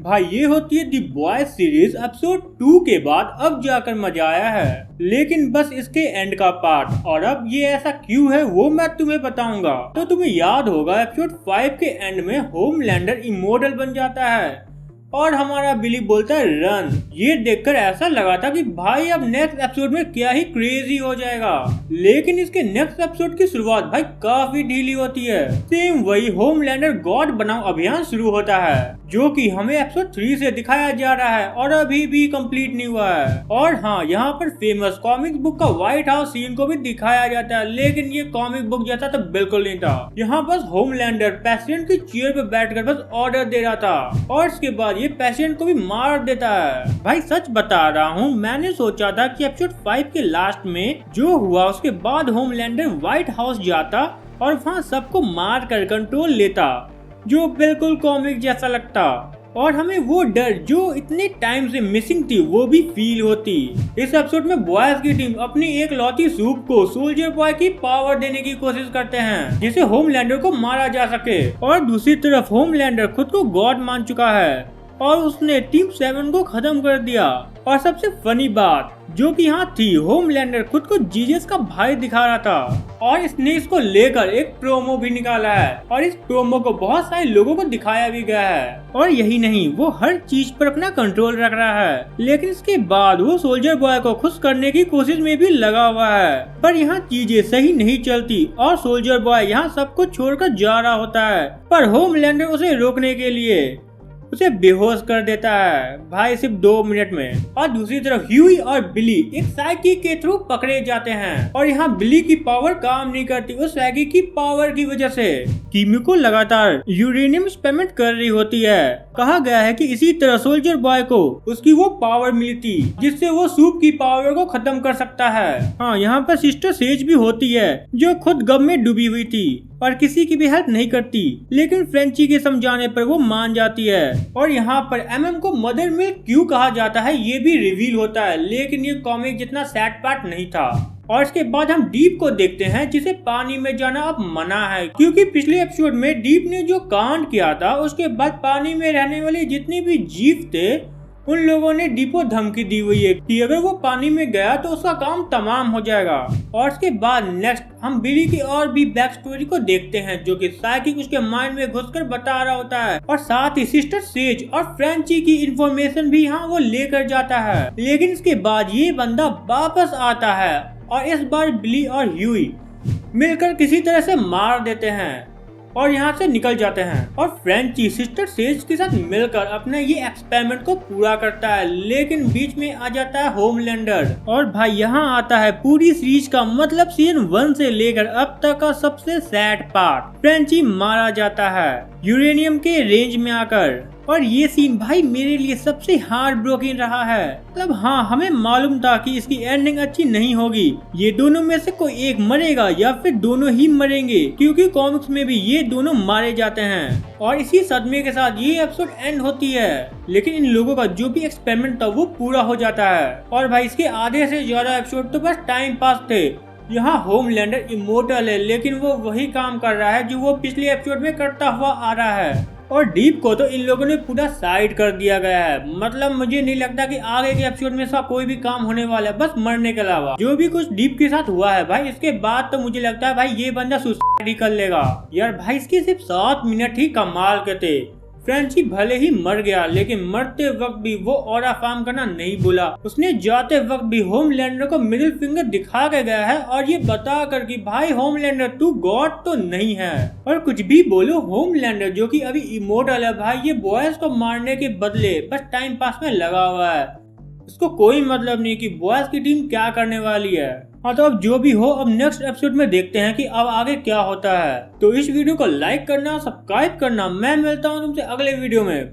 भाई ये होती है दी बॉयज सीरीज एपिसोड 2 के बाद अब जाकर मजा आया है, लेकिन बस इसके एंड का पार्ट। और अब ये ऐसा क्यों है वो मैं तुम्हें बताऊंगा। तो तुम्हें याद होगा एपिसोड 5 के एंड में होमलैंडर इमोर्टल बन जाता है और हमारा बिली बोलता है रन। ये देखकर ऐसा लगा था कि भाई अब नेक्स्ट एपिसोड में क्या ही क्रेजी हो जाएगा, लेकिन इसके नेक्स्ट एपिसोड की शुरुआत भाई काफी ढीली होती है। सेम वही होमलैंडर गॉड बनाओ अभियान शुरू होता है जो कि हमें एपिसोड 3 से दिखाया जा रहा है और अभी भी कंप्लीट नहीं हुआ है। और हाँ, यहाँ पर फेमस कॉमिक बुक का व्हाइट हाउस सीन को भी दिखाया जाता है, लेकिन ये कॉमिक बुक जैसा तो बिल्कुल नहीं था। यहाँ बस होमलैंडर पेशेंट की चेयर पे बैठकर बस ऑर्डर दे रहा था और इसके बाद ये पेशेंट को भी मार देता है। भाई सच बता रहा हूँ, मैंने सोचा था कि एपिसोड 5 के लास्ट में जो हुआ उसके बाद होमलैंडर व्हाइट हाउस जाता और वहाँ सबको मार कर कंट्रोल लेता, जो बिल्कुल कॉमिक जैसा लगता और हमें वो डर जो इतने टाइम से मिसिंग थी वो भी फील होती। इस एपिसोड में बॉयज की टीम अपनी एक लौती सूप को सोल्जर बॉय की पावर देने की कोशिश करते हैं जिससे होमलैंडर को मारा जा सके, और दूसरी तरफ होमलैंडर खुद को गॉड मान चुका है और उसने टीम 7 को खत्म कर दिया। और सबसे फनी बात जो कि यहाँ थी, होमलैंडर खुद को जीजस का भाई दिखा रहा था और इसने इसको लेकर एक प्रोमो भी निकाला है और इस प्रोमो को बहुत सारे लोगों को दिखाया भी गया है। और यही नहीं, वो हर चीज पर अपना कंट्रोल रख रहा है, लेकिन इसके बाद वो सोल्जर बॉय को खुश करने की कोशिश में भी लगा हुआ है। पर यहाँ चीजें सही नहीं चलती और सोल्जर बॉय यहाँ सब कुछ छोड़कर जा रहा होता है, पर होमलैंडर उसे रोकने के लिए उसे बेहोश कर देता है भाई सिर्फ 2 मिनट में। और दूसरी तरफ ह्यूई और बिली एक साइकी के थ्रू पकड़े जाते हैं और यहाँ बिली की पावर काम नहीं करती उस साइकी की पावर की वजह से। कीमिको लगातार यूरेनियम एक्सपेरिमेंट कर रही होती है। कहा गया है कि इसी तरह सोल्जर बॉय को उसकी वो पावर मिली थी जिससे वो सूप की पावर को खत्म कर सकता है। हाँ, यहाँ पर सिस्टर सेज भी होती है जो खुद गम में डूबी हुई थी और किसी की भी हेल्प नहीं करती, लेकिन फ्रेंची के समझाने पर वो मान जाती है। और यहाँ पर एमएम को मदर मिल्क क्यों कहा जाता है ये भी रिवील होता है, लेकिन ये कॉमिक जितना सैड पार्ट नहीं था। और इसके बाद हम डीप को देखते हैं जिसे पानी में जाना अब मना है, क्योंकि पिछले एपिसोड में डीप ने जो कांड किया था उसके बाद पानी में रहने वाले जितने भी जीव थे उन लोगों ने डीप को धमकी दी हुई है कि अगर वो पानी में गया तो उसका काम तमाम हो जाएगा। और इसके बाद नेक्स्ट हम बिली की और भी बैक स्टोरी को देखते हैं जो कि साइकिक उसके माइंड में घुसकर बता रहा होता है और साथ ही सिस्टर सेज और फ्रेंची की इंफॉर्मेशन भी यहाँ वो लेकर जाता है। लेकिन इसके बाद ये बंदा वापस आता है और इस बार बिली और ह्यूई मिलकर किसी तरह से मार देते हैं और यहाँ से निकल जाते हैं। और फ्रेंची सिस्टर सेज के साथ मिलकर अपने ये एक्सपेरिमेंट को पूरा करता है, लेकिन बीच में आ जाता है होमलैंडर। और भाई यहाँ आता है पूरी सीरीज का मतलब सीजन 1 से लेकर अब तक का सबसे सैड पार्ट, फ्रेंची मारा जाता है यूरेनियम के रेंज में आकर। और ये सीन भाई मेरे लिए सबसे हार्ट ब्रोकन रहा है। मतलब हाँ, हमें मालूम था कि इसकी एंडिंग अच्छी नहीं होगी, ये दोनों में से कोई एक मरेगा या फिर दोनों ही मरेंगे, क्योंकि कॉमिक्स में भी ये दोनों मारे जाते हैं। और इसी सदमे के साथ ये एपिसोड एंड होती है, लेकिन इन लोगों का जो भी एक्सपेरिमेंट था वो पूरा हो जाता है। और भाई इसके आधे से ज्यादा एपिसोड तो बस टाइम पास थे। यहाँ होमलैंडर इमोर्टल है, लेकिन वो वही काम कर रहा है जो वो पिछले एपिसोड में करता हुआ आ रहा है। और डीप को तो इन लोगों ने पूरा साइड कर दिया गया है। मतलब मुझे नहीं लगता कि आगे के एपिसोड में इसका कोई भी काम होने वाला है, बस मरने के अलावा। जो भी कुछ डीप के साथ हुआ है भाई, इसके बाद तो मुझे लगता है भाई ये बंदा सुसाइड ही कर लेगा। यार भाई इसके सिर्फ 7 मिनट ही कमाल के थे। फ्रेंची भले ही मर गया, लेकिन मरते वक्त भी वो ऑरा फार्म करना नहीं भूला। उसने जाते वक्त भी होमलैंडर को मिडिल फिंगर दिखा के गया है और ये बता कर कि भाई होमलैंडर तू गॉड तो नहीं है। और कुछ भी बोलो, होमलैंडर जो कि अभी इमोर्टल है भाई, ये बॉयज को मारने के बदले बस टाइम पास में लगा हुआ है। इसको कोई मतलब नहीं कि बॉयज की टीम क्या करने वाली है। हाँ, तो अब जो भी हो, अब नेक्स्ट एपिसोड में देखते हैं कि अब आगे क्या होता है। तो इस वीडियो को लाइक करना, सब्सक्राइब करना। मैं मिलता हूँ तुमसे अगले वीडियो में।